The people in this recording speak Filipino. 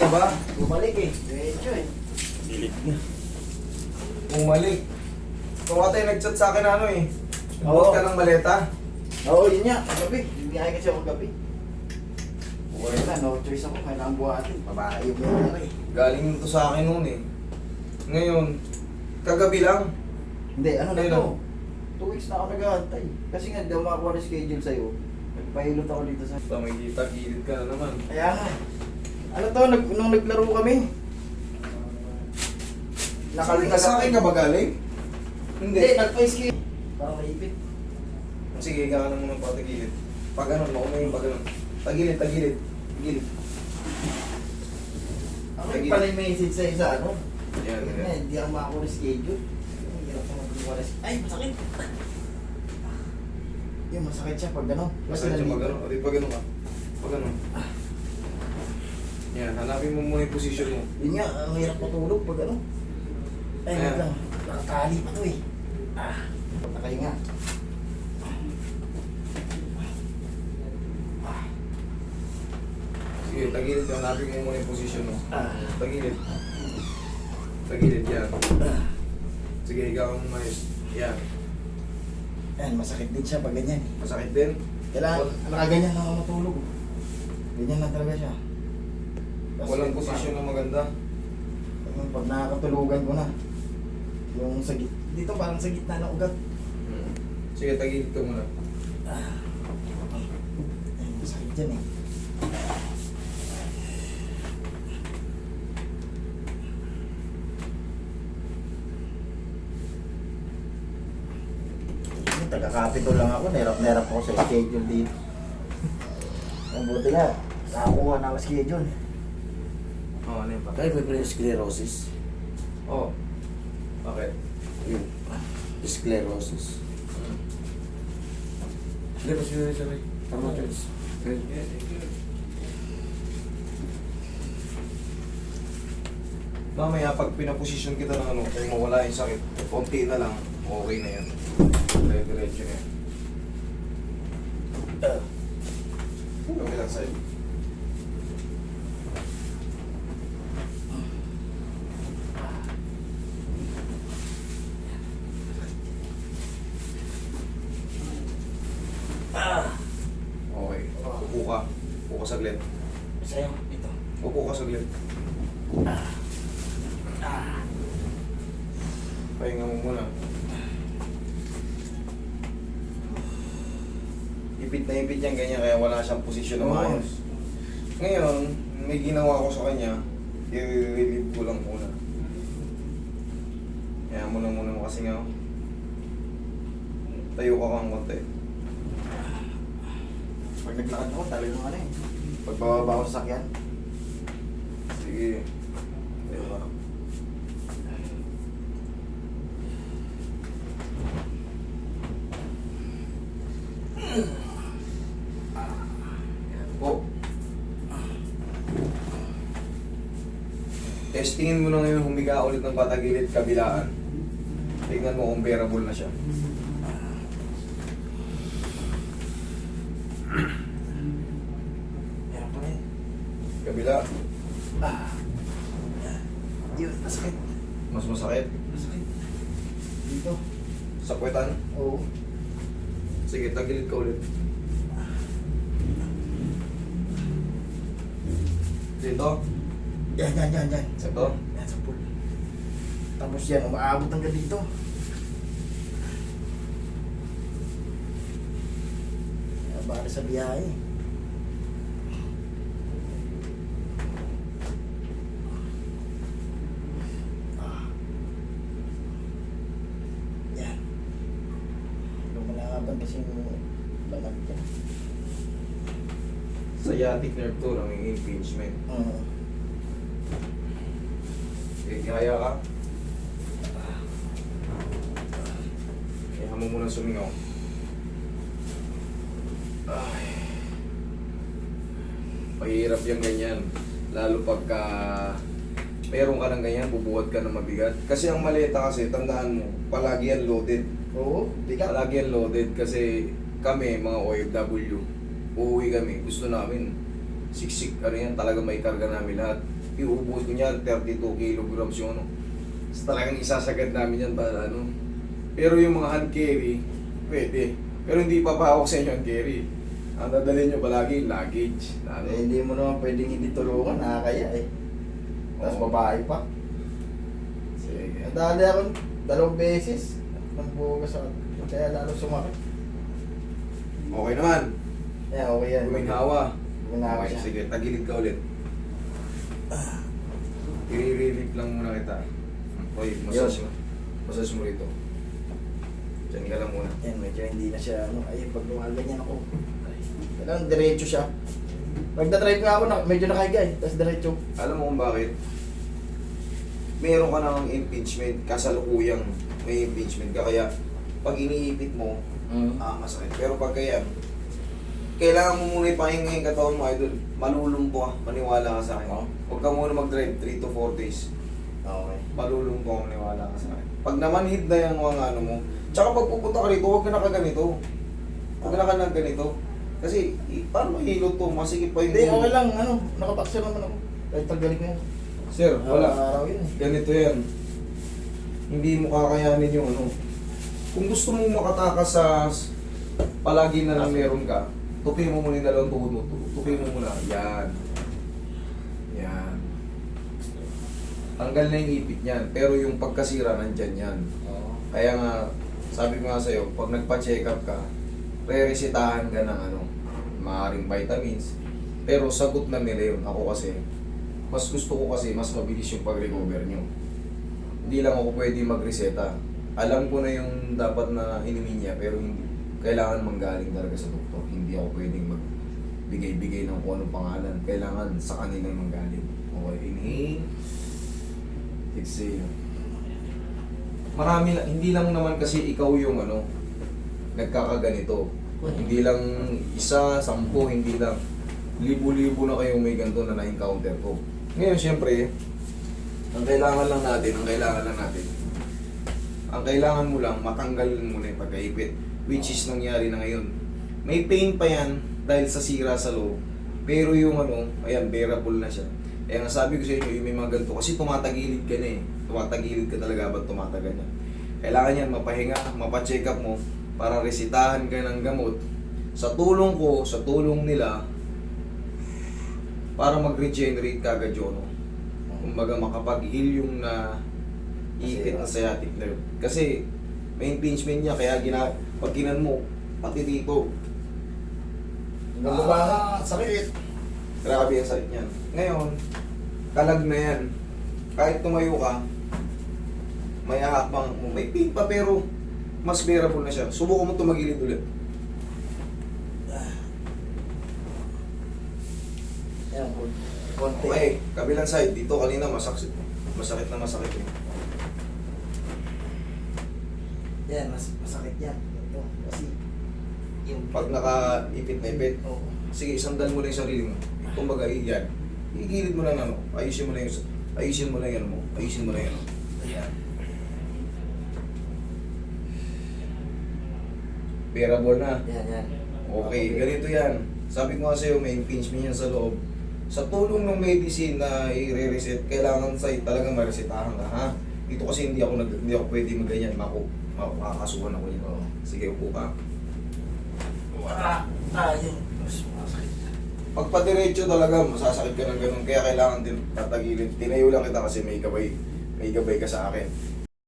ba? Bumalik eh. Diretso eh. Dilit. Bumalik. Kung ate nag-chat sa akin ano eh. Oo. Buhat ka ng maleta. Oo, yun nga. Kagabi. Bibiyay kasi ako kagabi. Wala, no choice ako. Kailangan buhatin. Babae yung nangyari. Galing to sa akin noon eh. Ngayon, kagabi lang. Hindi, ano na Ayun to? lang. 2 weeks na ako nag-aantay. Kasi nga, di ako makakuha ng schedule sa'yo. Nagpahilot ako dito sa... Basta may kita-gilid ka na naman. Kaya nga. Ano to, nung naglaro kami. Sa akin ka ba galing? Hindi, nagpa-schedule. Parang naipit. Sige, higa ka na muna patagilid. Pag ganun, mauna yung pag ganun. Tagilid, tagilid. Tagilid. Ako Sige. pala yung message sa isa, ano? Yan, Yun yan. nga, hindi ako makakuha ng schedule. Ang hirap ko magkuha ng schedule. Ay, masakit! Yung masakit siya pag gano'n. Basta dyan pag ganun. O di pag ganun ka. Pag ganun. Yan, hanapin mo muna yung position mo. Yun nga, ang hirap matulog pag gano'n. Ay, Ayan. wait lang. Nakatali pa to eh. Nakahinga. Sige, tagilid. Hanapin mo muna yung position mo. Ah. Tagilid. Tagilid, yan. Sige, higa ka mong mayos. Yan. Ayan, masakit din siya pag ganyan. Masakit din. Kailangan, nakaganyan na ako matulog. Ganyan lang talaga siya. Tapos Walang yun, posisyon na maganda. pag nakakatulugan ko na, yung sa dito parang sa gitna ng ugat. Sige, tagilid ka muna. Ay, masakit dyan eh. Taga-capital lang ako, nerap ako sa schedule dito. Ang buti nga, nakakuha na ako schedule. Oo, ano yung Kaya may pala yung sclerosis. Oo. Bakit? Yun. Sclerosis. Hindi, pa siya sabay. Tama, Chris. Okay. Mamaya, pag pinaposisyon kita ng ano, kung mawala yung sakit, konti na lang, okay na yan. Diretso na yan. Kami lang sa'yo. Okay. Upo ka. Upo ka saglit. Sa'yo, ito. Upo ka saglit. Pahinga mo muna. Ipit na ipit yan ganyan kaya wala siyang posisyon na Oo. maayos. Ngayon, may ginawa ko sa kanya, i-relieve ko lang muna. Kaya muna mo kasi nga. Tayo ka kang konti. Pag naglakad ako, talagang ano eh. Pag bababa ako sa sakyan, Sige. Diba? Po. Testingin mo na ngayon humiga ulit ng patagilid kabilaan. Tingnan mo kung bearable na siya. meron pa rin. Kabila, Yun, masakit. mas masakit. Masakit. Dito. Sa puwetan. Oo. Sige, tagilid ka ulit. Dito. Yan. Ito. Yan, sa pool. Tapos yan, umaabot hanggang dito. Baka sa biyahe. Yan. Lumalaban kasi yung balat ko. Sciatic nerve to lang yung impingement. Okay, kaya ka. Kaya mo muna sumingaw. Ay. Mahirap yung ganyan. Lalo pagka meron ka ng ganyan, bubuhat ka ng mabigat. Kasi ang maleta kasi, tandaan mo, palagi yan loaded. Oo, bigat. Palagi yan loaded kasi kami, mga OFW, uuwi kami, gusto namin siksik, ano yan, talaga may karga namin lahat. iubos niyan, 32 kilograms yung ano. So, talagang isasagad namin yan para ano. Pero yung mga hand carry, pwede. Pero hindi papahawak sa inyo hand carry. Ang dadalhin nyo palagi yung luggage. Na, ano. Eh, hindi mo naman pwedeng hindi tulungan, nakakaya eh. Tapos Oo. babae pa. Sige. Nadali ako 2 beses. Nang bukas ako. Kaya lalo sumakit. Okay naman. Yeah, okay yan. Guminhawa. Guminhawa Okay, siya. sige. Tagilid ka ulit. I-relieve lang muna kita. Okay, massage mo. Massage mo rito. Diyan ka lang muna. Yan, medyo hindi na siya, ano, ay, pag gumaganyan ako. Kailangan diretso siya. Nagda-drive nga ako, medyo nakahiga eh, tapos diretso. Alam mo kung bakit? Meron ka ng impingement, kasalukuyang may impingement ka. Kaya pag iniipit mo, masakit. Pero pag kaya, kailangan mo muna ipahinga yung katawan mo, idol. Malulumpo ka, maniwala ka sa akin. Oo. Huwag ka muna mag-drive 3 to 4 days. Okay. Malulumpo ka, maniwala ka sa akin. Pag namanhid na yung mga ano mo, tsaka pag pupunta ka rito, huwag ka nakaganito. Huwag ka nakaganito. Kasi, paano mahilot to? Masikip pa yung Hindi, okay lang, ano, nakapaksyon naman ako. Kahit tagaling ko yan. Sir, wala. Araw yun eh. Ganito yan. Hindi mo kakayanin yung ano. Kung gusto mong makatakas sa palagi na lang meron ka, tupi mo muna yung dalawang tuhod mo. Tupi mo muna. Yan. Yan. Tanggal na yung ipit niyan. Pero yung pagkasira, nandyan yan. Oo. Kaya nga, sabi ko nga sa'yo, pag nagpa-check up ka, re-resitahan ka ng ano, maaaring vitamins. Pero sagot na nila yun. Ako kasi, mas gusto ko kasi mas mabilis yung pag-recover nyo. Hindi lang ako pwede mag-reseta. Alam ko na yung dapat na inumin niya, pero hindi. Kailangan manggaling talaga sa doktor. Hindi ako pwedeng magbigay-bigay ng kung anong pangalan. Kailangan sa kanila manggaling. Okay, inhale. Exhale. Marami lang, hindi lang naman kasi ikaw yung ano, nagkakaganito. Hindi lang isa, 10, hindi lang. Libo-libo na kayong may ganito na na-encounter ko. Ngayon, syempre, ang kailangan mo lang, matanggal mo na yung pagkaipit. Which is nangyari na ngayon. May pain pa yan dahil sa sira sa loob. Pero yung ano, ayan, bearable na siya. Kaya nga sabi ko sa inyo, yung may mga ganito, kasi tumatagilid ka na eh. Tumatagilid ka talaga ba't tumatagal yan. Kailangan yan, mapahinga, mapacheck up mo, para resitahan ka ng gamot. Sa tulong ko, sa tulong nila, para mag-regenerate ka agad yun. No? Kumbaga makapag-heal yung na ipit na sciatic nerve. Kasi may impingement niya, kaya pag ginan mo, pati dito. Sakit. Grabe ang sakit niyan. Ngayon, kalag na yan. Kahit tumayo ka, may ahakbang mo. May pain pa pero mas bearable na siya. Subukan mo tumagilid ulit. Ayan, konti. Okay, kabilang side. Dito kanina masakit. Masakit na masakit eh. Yan, masakit yan. Ito, kasi yung Pag naka-ipit na ipit, Oo. sige, sandal mo lang yung sarili mo. Kumbaga, yan. Igilid mo lang ano. Ayusin mo lang yung ayusin mo lang yan mo. Ayusin mo lang yan. Ayan. Bearable na. Yan. Okay, ganito yan. Sabi ko nga sa'yo, may impingement yan sa loob. Sa tulong ng medicine na i-reset, kailangan sa'yo talagang maresetahan ka, ha? Dito kasi hindi ako pwede maganyan. Makakasuhan ako yun. Sige, upo ka. Yun. Masakit. Pagpadiretso talaga, masasakit ka ng ganun. Kaya kailangan din tatagilid. Tinayo lang kita kasi may gabay ka sa akin.